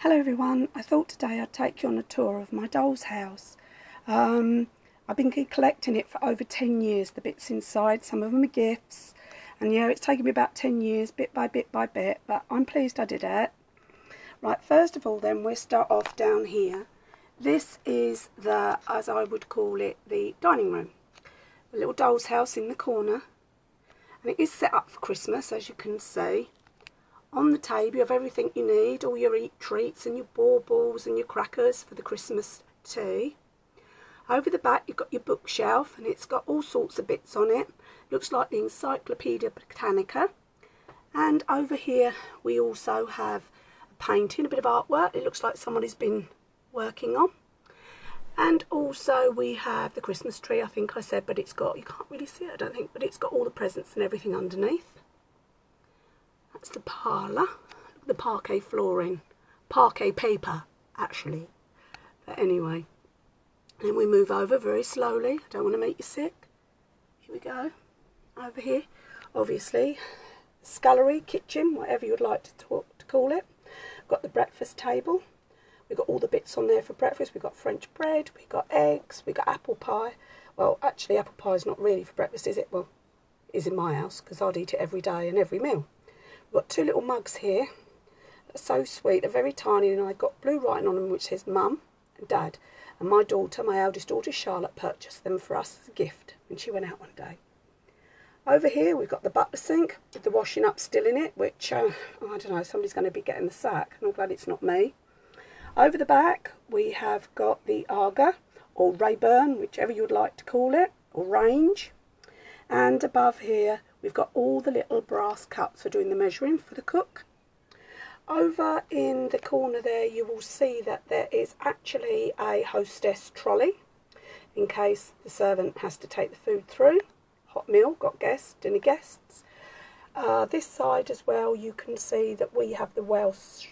Hello everyone, I thought today I'd take you on a tour of my doll's house. I've been collecting it for over 10 years, the bits inside. Some of them are gifts, and yeah, it's taken me about 10 years, bit by bit by bit, but I'm pleased I did it. Right, first of all then, we'll start off down here. This is the, as I would call it, the dining room. A little doll's house in the corner, and it is set up for Christmas, as you can see. On the table you have everything you need, all your treats and your baubles and your crackers for the Christmas tea. Over the back you've got your bookshelf, and it's got all sorts of bits on it. Looks like the Encyclopedia Britannica. And over here we also have a painting, a bit of artwork. It looks like somebody's been working on. And also we have the Christmas tree, I think I said, but it's got, you can't really see it I don't think, but it's got all the presents and everything underneath. That's the parlour, the parquet flooring, parquet paper actually, but anyway. And then we move over very slowly, I don't want to make you sick. Here we go, over here, obviously, scullery, kitchen, whatever you would like to call it. We've got the breakfast table, we've got all the bits on there for breakfast. We've got French bread, we've got eggs, we've got apple pie. Well, actually apple pie is not really for breakfast, is it? Well, it is in my house, because I'd eat it every day and every meal. We've got two little mugs here. They're so sweet. They're very tiny, and I've got blue writing on them which says Mum and Dad. And my daughter, my eldest daughter Charlotte, purchased them for us as a gift when she went out one day. Over here we've got the butler sink with the washing up still in it, which, I don't know, somebody's going to be getting the sack, and I'm glad it's not me. Over the back we have got the Aga, or Rayburn, whichever you would like to call it, or range. And above here we've got all the little brass cups for doing the measuring for the cook. Over in the corner there you will see that there is actually a hostess trolley in case the servant has to take the food through. Hot meal, got guests, dinner guests. This side as well you can see that we have the Welsh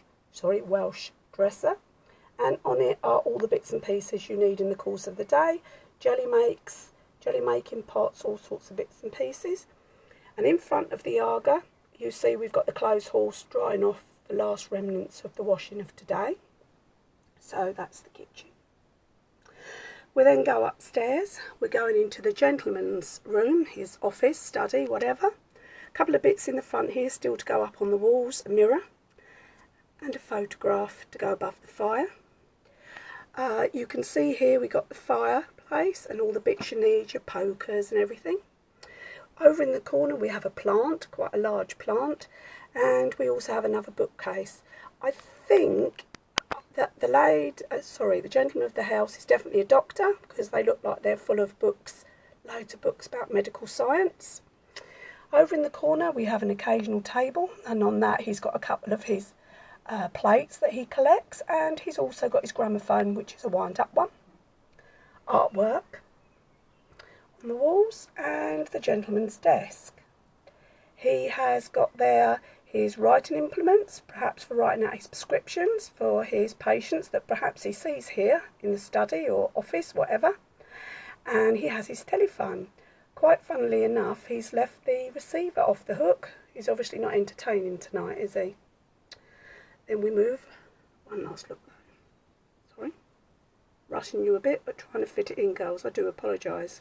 dresser, and on it are all the bits and pieces you need in the course of the day. Jelly making pots, all sorts of bits and pieces. And in front of the Aga you see we've got the clothes horse drying off the last remnants of the washing of today. So that's the kitchen. We then go upstairs. We're going into the gentleman's room, his office, study, whatever. A couple of bits in the front here still to go up on the walls, a mirror and a photograph to go above the fire. You can see here we got the fireplace and all the bits you need, your pokers and everything. Over in the corner we have a plant, quite a large plant, and we also have another bookcase. I think that the gentleman of the house is definitely a doctor, because they look like they're full of books, loads of books about medical science. Over in the corner we have an occasional table, and on that he's got a couple of his plates that he collects, and he's also got his gramophone, which is a wind-up one. Artwork on the walls, and the gentleman's desk. He has got there his writing implements, perhaps for writing out his prescriptions for his patients that perhaps he sees here in the study or office, whatever. And he has his telephone. Quite funnily enough, he's left the receiver off the hook. He's obviously not entertaining tonight, is he? Then we move. One last look. Sorry. Rushing you a bit, but trying to fit it in, girls. I do apologise.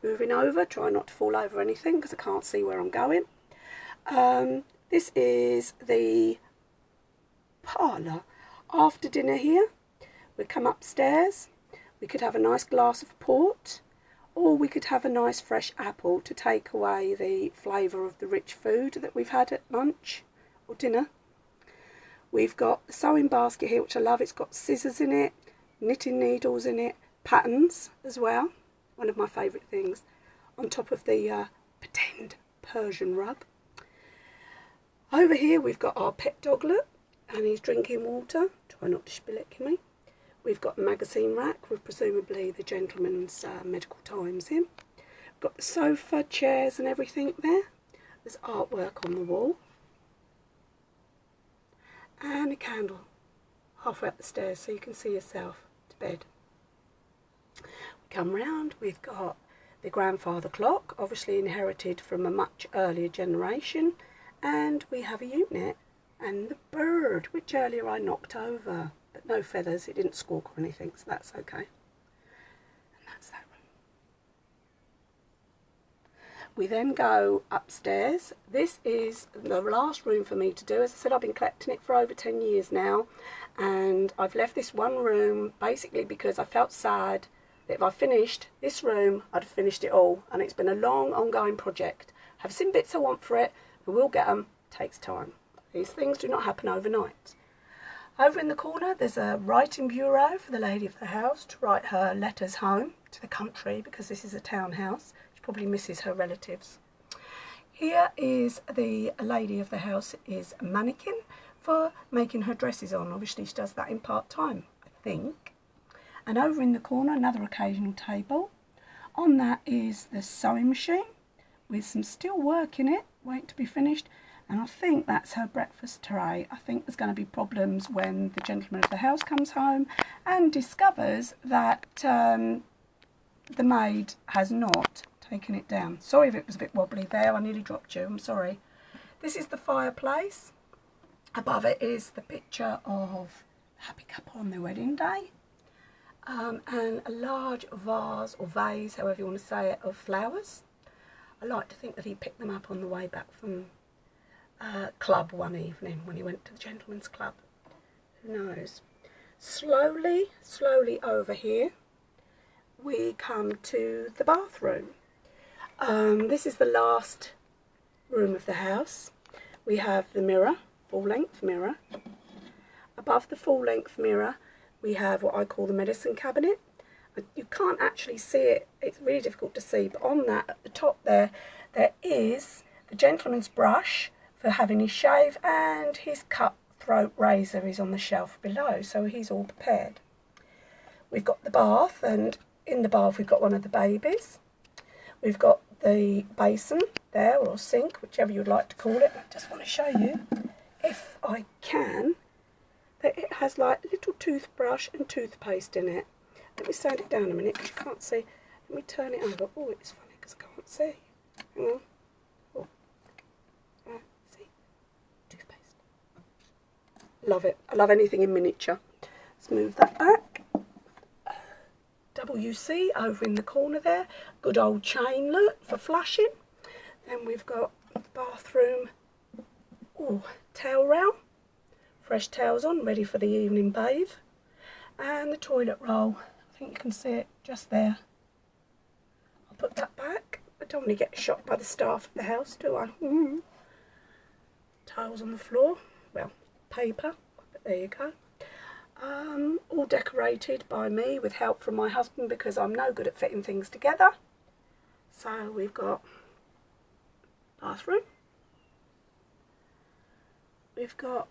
Moving over, try not to fall over anything because I can't see where I'm going. This is the parlour. After dinner here, we come upstairs. We could have a nice glass of port, or we could have a nice fresh apple to take away the flavour of the rich food that we've had at lunch or dinner. We've got the sewing basket here, which I love. It's got scissors in it, knitting needles in it, patterns as well. One of my favourite things, on top of the pretend Persian rug. Over here we've got our pet doglet, and he's drinking water. Try not to spill it, Kimmy. We've got the magazine rack with presumably the gentleman's medical times in. We've got the sofa, chairs and everything there. There's artwork on the wall. And a candle halfway up the stairs so you can see yourself to bed. Come round, we've got the grandfather clock, obviously inherited from a much earlier generation, and we have a unit. And the bird, which earlier I knocked over, but no feathers, it didn't squawk or anything, so that's okay. And that's that room. We then go upstairs. This is the last room for me to do. As I said, I've been collecting it for over 10 years now, and I've left this one room basically because I felt sad that if I finished this room, I'd have finished it all, and it's been a long, ongoing project. I've seen bits I want for it, I will get them, it takes time. These things do not happen overnight. Over in the corner, there's a writing bureau for the lady of the house to write her letters home to the country, because this is a townhouse. She probably misses her relatives. Here is the lady of the house is a mannequin for making her dresses on. Obviously, she does that in part-time, I think. And over in the corner, another occasional table. On that is the sewing machine with some steel work in it, waiting to be finished. And I think that's her breakfast tray. I think there's going to be problems when the gentleman of the house comes home and discovers that the maid has not taken it down. Sorry if it was a bit wobbly there, I nearly dropped you, I'm sorry. This is the fireplace. Above it is the picture of the happy couple on their wedding day. And a large vase or vase, however you want to say it, of flowers. I like to think that he picked them up on the way back from club one evening when he went to the gentleman's club. Who knows? Slowly over here we come to the bathroom. This is the last room of the house. We have the mirror, full-length mirror. Above the full-length mirror we have what I call the medicine cabinet. You can't actually see it, it's really difficult to see, but on that at the top there is the gentleman's brush for having his shave, and his cutthroat razor is on the shelf below, so he's all prepared. We've got the bath, and in the bath we've got one of the babies. We've got the basin there, or sink, whichever you'd like to call it. I just want to show you, if I can, that it has like a little toothbrush and toothpaste in it. Let me stand it down a minute because you can't see. Let me turn it over. Oh, it's funny because I can't see. Hang on. Oh. See? Toothpaste. Love it. I love anything in miniature. Let's move that back. WC over in the corner there. Good old chain look for flushing. Then we've got bathroom towel rail. Fresh towels on, ready for the evening bathe. And the toilet roll. I think you can see it just there. I'll put that back. I don't want to get shot by the staff of the house, do I? Tiles on the floor. Well, paper, but there you go. All decorated by me with help from my husband because I'm no good at fitting things together. So we've got bathroom. We've got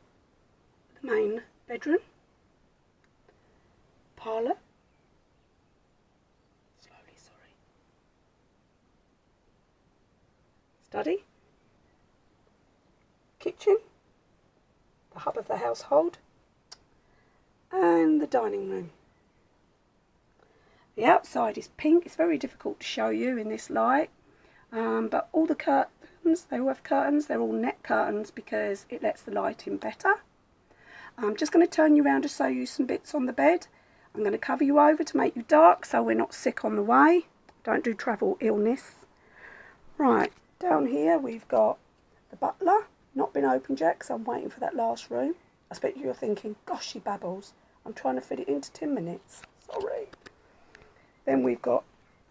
the main bedroom. Parlour. Study, kitchen, the hub of the household, and the dining room. The outside is pink. It's very difficult to show you in this light, but all the curtains, they all have curtains. They're all net curtains because it lets the light in better. I'm just going to turn you around to show you some bits on the bed. I'm going to cover you over to make you dark so we're not sick on the way. Don't do travel illness. Right. Down here we've got the butler, not been opened yet because I'm waiting for that last room. I expect you're thinking, gosh, she babbles. I'm trying to fit it into 10 minutes. Sorry. Then we've got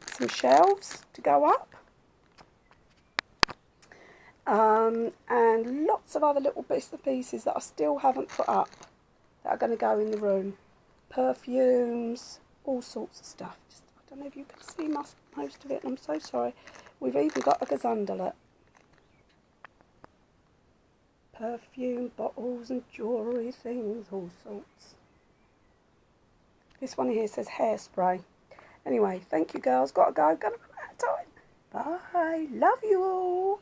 some shelves to go up. And lots of other little bits and pieces that I still haven't put up that are going to go in the room. Perfumes, all sorts of stuff. I don't know if you can see most of it, and I'm so sorry. We've even got a gazundlet. Perfume, bottles and jewellery things, all sorts. This one here says hairspray. Anyway, thank you girls. Got to go. Gonna run out of time. Bye. Love you all.